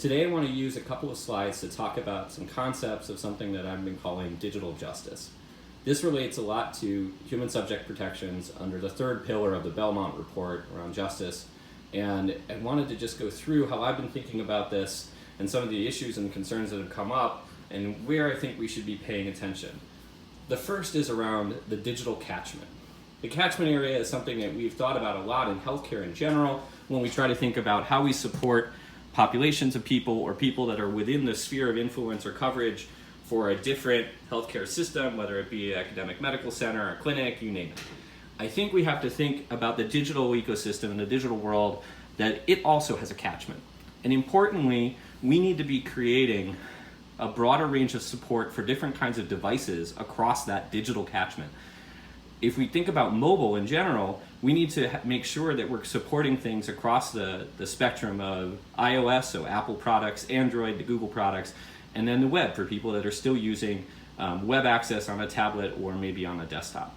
Today I want to use a couple of slides to talk about some concepts of something that I've been calling digital justice. This relates a lot to human subject protections under the third pillar of the Belmont report around justice, and I wanted to just go through how I've been thinking about this and some of the issues and concerns that have come up and where I think we should be paying attention. The first is around the digital catchment. The catchment area is something that we've thought about a lot in healthcare in general when we try to think about how we support populations of people or people that are within the sphere of influence or coverage for a different healthcare system, whether it be an academic medical center, a clinic, you name it. I think we have to think about the digital ecosystem and the digital world, that it also has a catchment. And importantly, we need to be creating a broader range of support for different kinds of devices across that digital catchment. If we think about mobile in general, we need to make sure that we're supporting things across the spectrum of iOS, so Apple products, Android, the Google products, and then the web for people that are still using web access on a tablet or maybe on a desktop.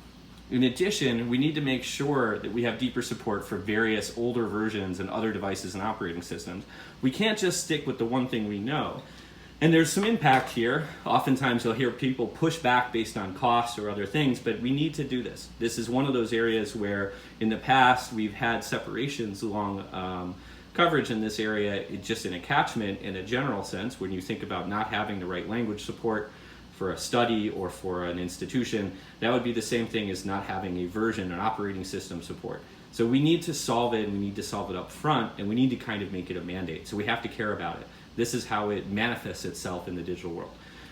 In addition, we need to make sure that we have deeper support for various older versions and other devices and operating systems. We can't just stick with the one thing we know. And there's some impact here. Oftentimes you'll hear people push back based on costs or other things, but we need to do this. This is one of those areas where in the past we've had separations along coverage in this area, just in a catchment in a general sense, when you think about not having the right language support for a study or for an institution. That would be the same thing as not having a version, an operating system support. So we need to solve it, and we need to solve it up front, and we need to kind of make it a mandate. So we have to care about it. This is how it manifests itself in the digital world.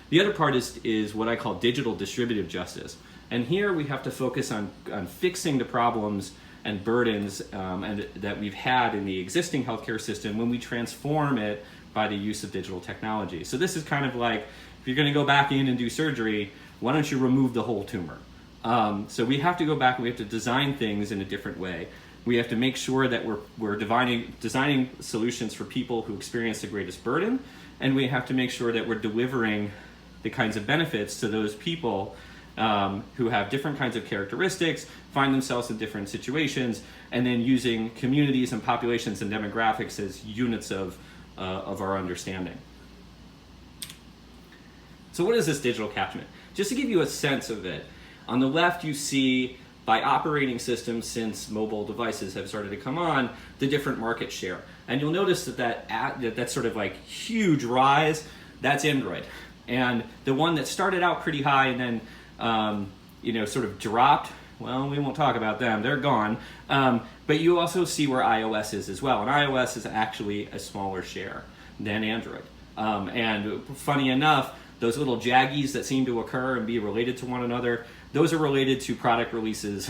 The other part is what I call digital distributive justice. And here we have to focus on fixing the problems and burdens that we've had in the existing healthcare system when we transform it by the use of digital technology. So this is kind of like, if you're going to go back in and do surgery, why don't you remove the whole tumor? So we have to go back and we have to design things in a different way. We have to make sure that we're designing solutions for people who experience the greatest burden, and we have to make sure that we're delivering the kinds of benefits to those people who have different kinds of characteristics, find themselves in different situations, and then using communities and populations and demographics as units of our understanding. So what is this digital catchment? Just to give you a sense of it, on the left you see, by operating systems since mobile devices have started to come on, the different market share. And you'll notice that sort of like huge rise, that's Android. And the one that started out pretty high and then sort of dropped, well, we won't talk about them, they're gone. But you also see where iOS is as well. And iOS is actually a smaller share than Android. And funny enough, those little jaggies that seem to occur and be related to one another, those are related to product releases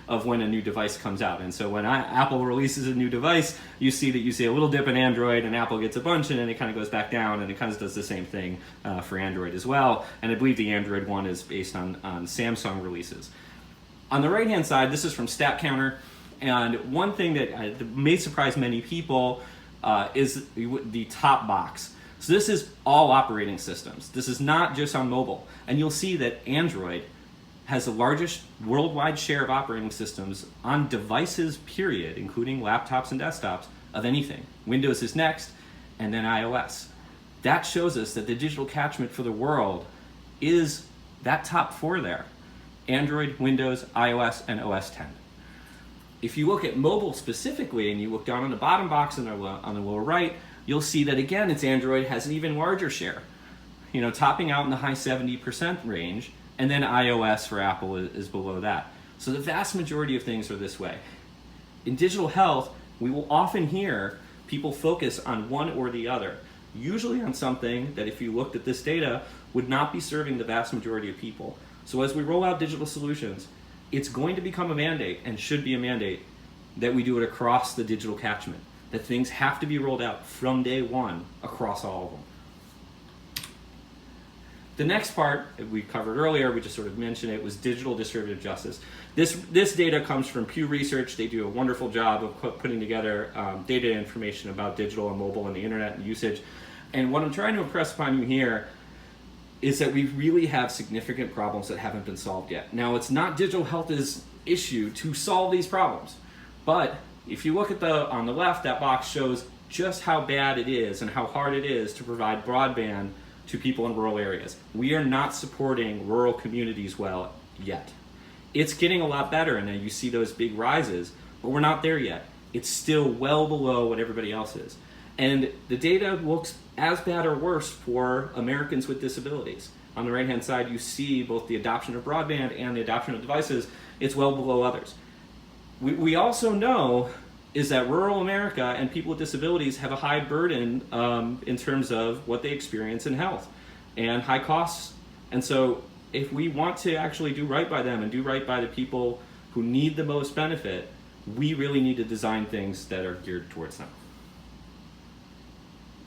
of when a new device comes out. And so when Apple releases a new device, you see a little dip in Android, and Apple gets a bunch, and then it kind of goes back down, and it kind of does the same thing for Android as well. And I believe the Android one is based on Samsung releases. On the right-hand side, this is from StatCounter, and one thing that may surprise many people is the top box. So this is all operating systems. This is not just on mobile. And you'll see that Android has the largest worldwide share of operating systems on devices, period, including laptops and desktops, of anything. Windows is next, and then iOS. That shows us that the digital catchment for the world is that top four there: Android, Windows, iOS, and OS X. If you look at mobile specifically, and you look down on the bottom box on the lower right, you'll see that again, it's Android has an even larger share, topping out in the high 70% range, and then iOS for Apple is below that. So the vast majority of things are this way. In digital health, we will often hear people focus on one or the other, usually on something that, if you looked at this data, would not be serving the vast majority of people. So as we roll out digital solutions, it's going to become a mandate, and should be a mandate, that we do it across the digital catchment, that things have to be rolled out from day one across all of them. The next part we covered earlier, we just sort of mentioned it, was digital distributive justice. This data comes from Pew Research. They do a wonderful job of putting together data and information about digital and mobile and the internet and usage. And what I'm trying to impress upon you here is that we really have significant problems that haven't been solved yet. Now, it's not digital health's issue to solve these problems, but if you look at on the left, that box shows just how bad it is and how hard it is to provide broadband to people in rural areas. We are not supporting rural communities well yet. It's getting a lot better, and you see those big rises, but we're not there yet. It's still well below what everybody else is. And the data looks as bad or worse for Americans with disabilities. On the right-hand side, you see both the adoption of broadband and the adoption of devices. It's well below others. We also know is that rural America and people with disabilities have a high burden in terms of what they experience in health and high costs. And so if we want to actually do right by them and do right by the people who need the most benefit, we really need to design things that are geared towards them.